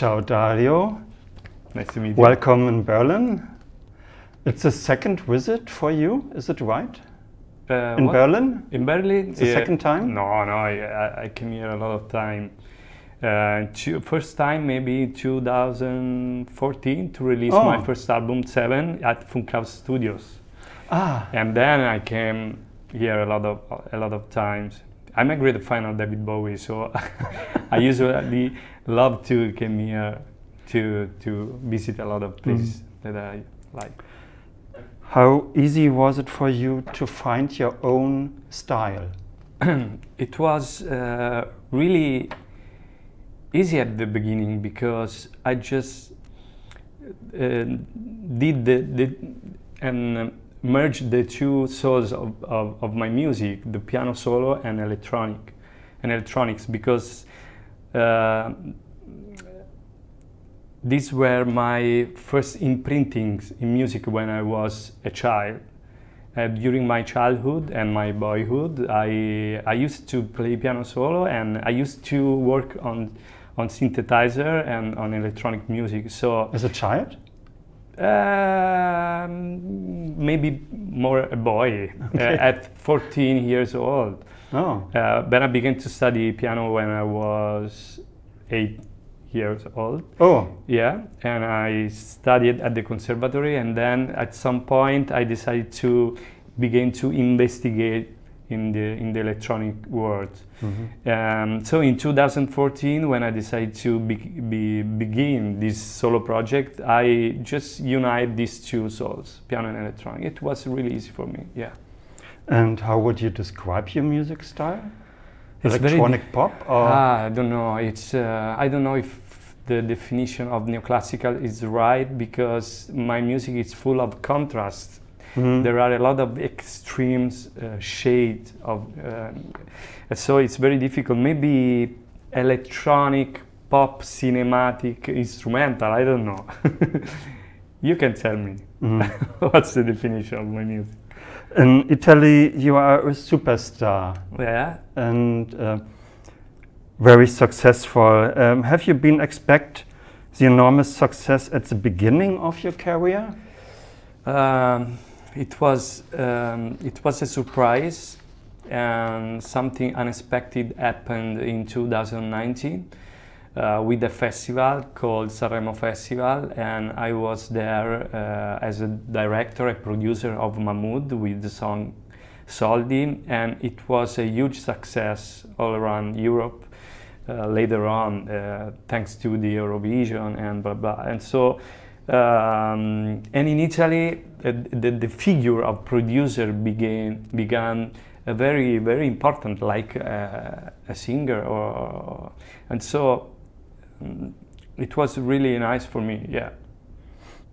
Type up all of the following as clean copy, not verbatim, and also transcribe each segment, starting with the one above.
Ciao Dario. Nice to meet you. Welcome in Berlin. It's a second visit for you, is it right? In What? Berlin? In Berlin? It's the second time? No, I came here a lot of time. First time maybe 2014 to release my first album, Seven, at Funkhaus Studios. And then I came here a lot of times. I'm a great fan of David Bowie, so I usually love to come here to visit a lot of places that I like. How easy was it for you to find your own style? It was really easy at the beginning because I just did and merged the two souls of my music, the piano solo and electronics, because these were my first imprintings in music when I was a child. During my childhood and my boyhood, I used to play piano solo, and I used to work on synthesizer and on electronic music. So as a child? Maybe more a boy, okay. At 14 years old. Oh. Then I began to study piano when I was 8 years old. Oh. Yeah, and I studied at the conservatory, and then at some point I decided to begin to investigate in the electronic world. So in 2014, when I decided to begin this solo project, I just united these two souls, piano and electronic. It was really easy for me, yeah. And how would you describe your music style? It's electronic pop? Or? I don't know. It's I don't know if the definition of neoclassical is right, because my music is full of contrast. There are a lot of extremes, shade of, so it's very difficult. Maybe electronic, pop, cinematic, instrumental, I don't know. You can tell me. What's the definition of my music? In Italy, you are a superstar. Yeah. And very successful. Have you been expect the enormous success at the beginning of your career? It was a surprise, and something unexpected happened in 2019 with a festival called Sanremo Festival, and I was there as a director, a producer of Mahmood with the song Soldi, and it was a huge success all around Europe. Later on, thanks to the Eurovision and blah blah, and so. And in Italy, the figure of producer began a very important, like a singer, and so it was really nice for me. Yeah.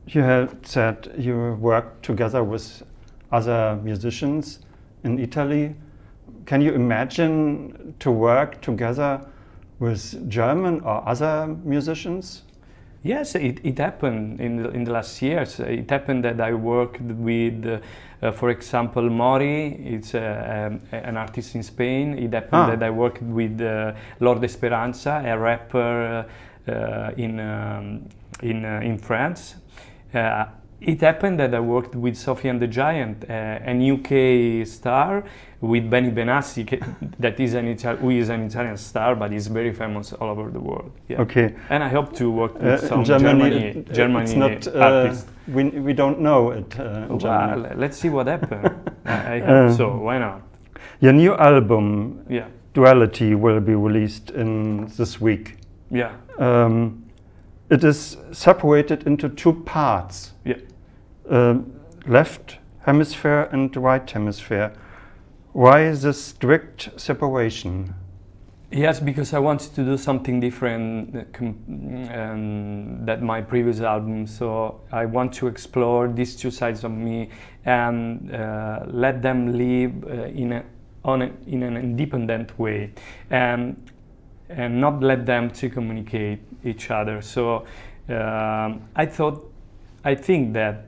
You had said you worked together with other musicians in Italy. Can you imagine to work together with German or other musicians? Yes, it happened in the last years. It happened that I worked with, for example, Mori. It's an artist in Spain. It happened that I worked with Lord Esperanza, a rapper in France. It happened that I worked with Sophie and the Giant, an UK star, with Benny Benassi, that is who is an Italian star, but is very famous all over the world. Yeah. Okay. And I hope to work with some Germany artists. We don't know it. Well, let's see what happens. I hope so. Why not? Your new album, Duality, will be released this week. Yeah. It is separated into two parts. Yeah. Left hemisphere and right hemisphere. Why this strict separation? Yes, because I wanted to do something different than my previous album. So I want to explore these two sides of me and let them live in an independent way, and not let them to communicate each other. So I think that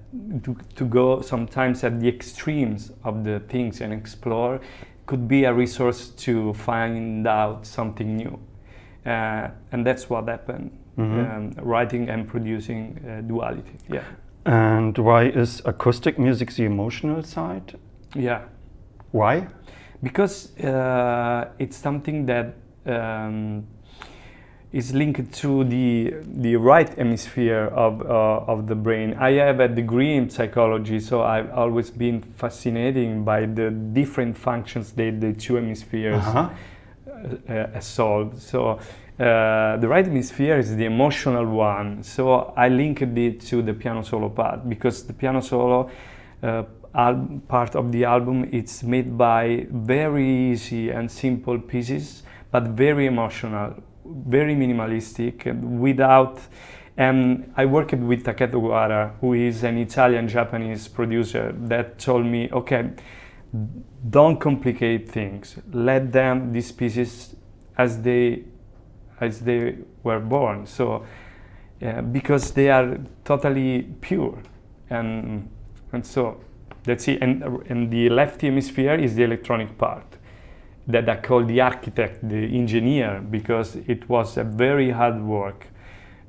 to go sometimes at the extremes of the things and explore could be a resource to find out something new. and that's what happened. Writing and producing Duality. Yeah. And why is acoustic music the emotional side? Yeah. Why? Because it's something that is linked to the right hemisphere of the brain. I have a degree in psychology, so I've always been fascinated by the different functions that the two hemispheres solve. So the right hemisphere is the emotional one. So I linked it to the piano solo part, because the piano solo part of the album, it's made by very easy and simple pieces, but very emotional, very minimalistic, and without. And I worked with Taketo Guara, who is an Italian-Japanese producer, that told me, okay, don't complicate things. Let them, these pieces, as they were born. So, because they are totally pure, and so that's it. And the left hemisphere is the electronic part that I call the architect, the engineer, because it was a very hard work.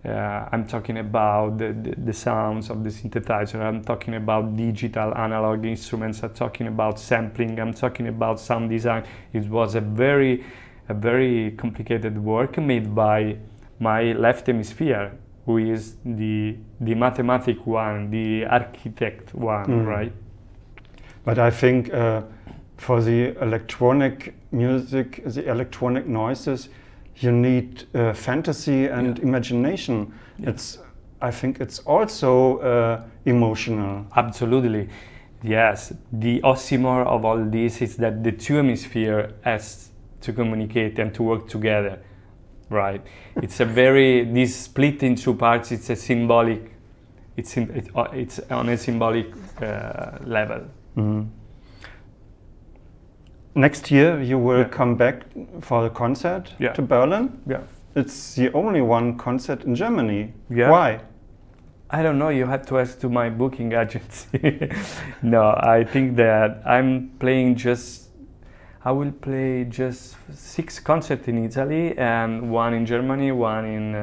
I'm talking about the sounds of the synthesizer. I'm talking about digital analog instruments. I'm talking about sampling. I'm talking about sound design. It was a very complicated work made by my left hemisphere, who is the mathematic one, the architect one, right? But I think for the electronic music, the electronic noises, you need fantasy and imagination. Yeah. I think it's also emotional. Absolutely, yes. The oxymoron of all this is that the two hemispheres has to communicate and to work together, right? It's this split in two parts. It's a symbolic. It's on a symbolic level. Next year you will come back for the concert to Berlin. Yeah. It's the only one concert in Germany. Yeah. Why? I don't know, you have to ask to my booking agency. No, I think that I will play just 6 concerts in Italy, and 1 in Germany, 1 in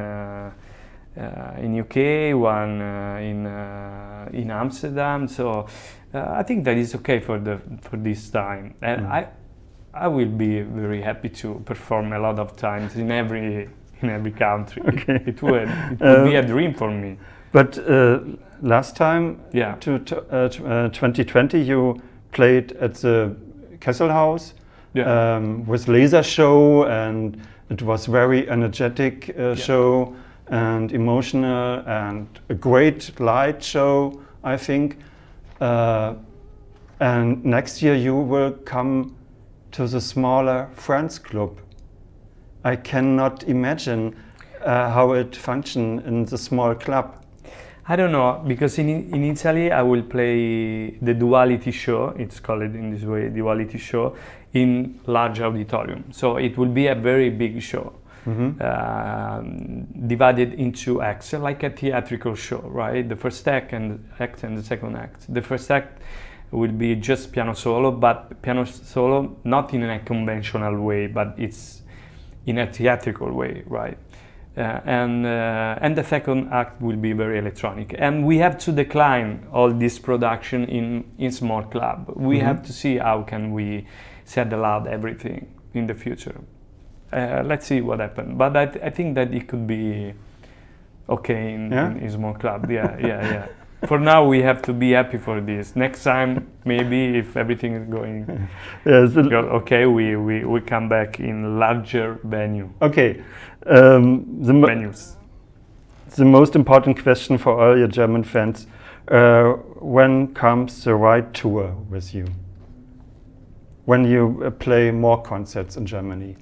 UK, 1 in Amsterdam. So I think that is okay for this time. And I will be very happy to perform a lot of times in every country. Okay. It would be a dream for me. But last time, 2020, you played at the Kesselhaus with laser show, and it was very energetic show and emotional and a great light show, I think. And next year you will come to the smaller Friends Club. I cannot imagine how it functions in the small club. I don't know, because in Italy I will play the Duality show, it's called in this way, Duality show, in large auditorium. So it will be a very big show, divided into acts, like a theatrical show, right? The first act and the second act. The first act will be just piano solo, but piano solo not in a conventional way, but it's in a theatrical way, right? And the second act will be very electronic. And we have to decline all this production in small club. We have to see how can we set out everything in the future. Let's see what happens. But I think that it could be okay in small club. Yeah. For now, we have to be happy for this. Next time, maybe if everything is going okay, we come back in larger venue. Okay. Venues. The most important question for all your German fans: when comes the right tour with you? When you play more concerts in Germany?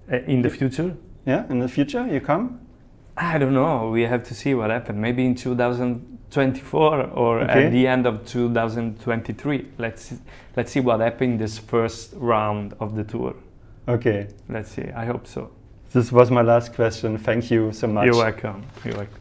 In the future? Yeah, in the future you come? I don't know. We have to see what happens. Maybe in 2024 or at the end of 2023. Let's see what happens in this first round of the tour. Okay. Let's see. I hope so. This was my last question. Thank you so much. You're welcome. You're welcome.